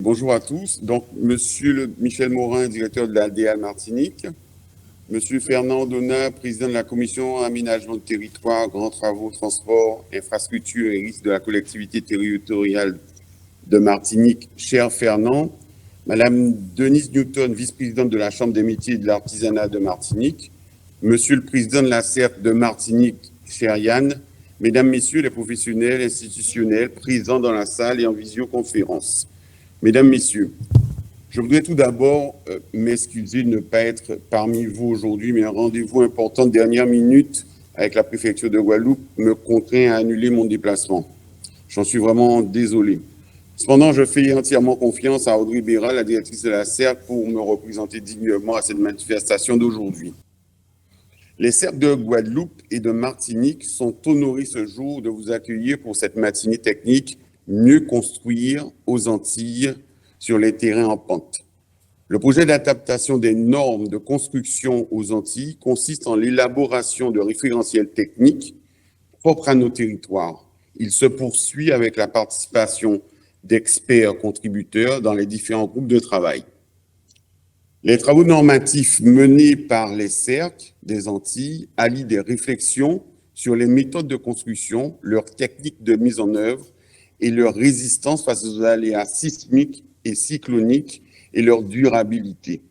Bonjour à tous. Donc, Monsieur Michel Morin, directeur de l'ADA Martinique, Monsieur Fernand Donat, président de la Commission Aménagement de territoire, grands travaux, transports, infrastructures et risques de la collectivité territoriale de Martinique, cher Fernand, Madame Denise Newton, vice-présidente de la Chambre des métiers et de l'artisanat de Martinique, Monsieur le président de la CERF de Martinique, cher Yann, Mesdames, Messieurs les professionnels institutionnels présents dans la salle et en visioconférence. Mesdames, Messieurs, je voudrais tout d'abord m'excuser de ne pas être parmi vous aujourd'hui, mais un rendez-vous important de dernière minute avec la préfecture de Guadeloupe me contraint à annuler mon déplacement. J'en suis vraiment désolé. Cependant, je fais entièrement confiance à Audrey Béra, la directrice de la CERF, pour me représenter dignement à cette manifestation d'aujourd'hui. Les CERF de Guadeloupe et de Martinique sont honorés ce jour de vous accueillir pour cette matinée technique Mieux construire aux Antilles sur les terrains en pente. Le projet d'adaptation des normes de construction aux Antilles consiste en l'élaboration de référentiels techniques propres à nos territoires. Il se poursuit avec la participation d'experts contributeurs dans les différents groupes de travail. Les travaux normatifs menés par les CERC des Antilles allient des réflexions sur les méthodes de construction, leurs techniques de mise en œuvre et leur résistance face aux aléas sismiques et cycloniques et leur durabilité.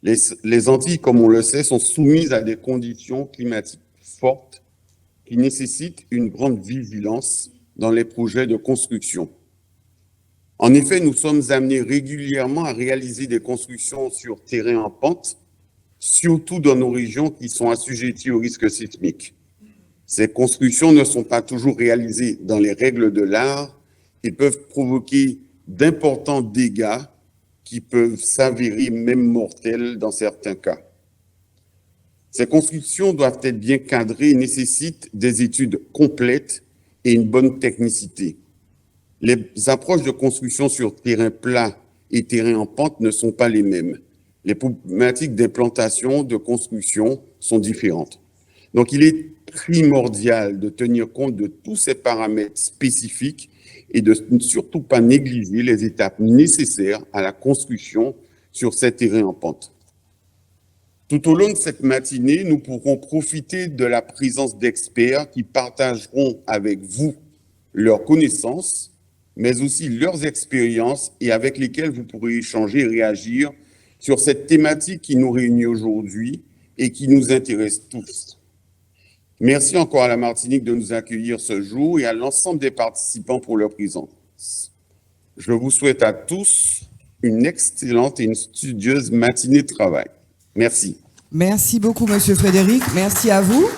Les Antilles, comme on le sait, sont soumises à des conditions climatiques fortes qui nécessitent une grande vigilance dans les projets de construction. En effet, nous sommes amenés régulièrement à réaliser des constructions sur terrain en pente, surtout dans nos régions qui sont assujetties au risque sismique. Ces constructions ne sont pas toujours réalisées dans les règles de l'art et peuvent provoquer d'importants dégâts qui peuvent s'avérer même mortels dans certains cas. Ces constructions doivent être bien cadrées et nécessitent des études complètes et une bonne technicité. Les approches de construction sur terrain plat et terrain en pente ne sont pas les mêmes. Les problématiques d'implantation, de construction sont différentes. Donc, il est primordial de tenir compte de tous ces paramètres spécifiques et de ne surtout pas négliger les étapes nécessaires à la construction sur ces terrains en pente. Tout au long de cette matinée, nous pourrons profiter de la présence d'experts qui partageront avec vous leurs connaissances, mais aussi leurs expériences et avec lesquelles vous pourrez échanger et réagir sur cette thématique qui nous réunit aujourd'hui et qui nous intéresse tous. Merci encore à la Martinique de nous accueillir ce jour et à l'ensemble des participants pour leur présence. Je vous souhaite à tous une excellente et une studieuse matinée de travail. Merci. Merci beaucoup, Monsieur Frédéric. Merci à vous.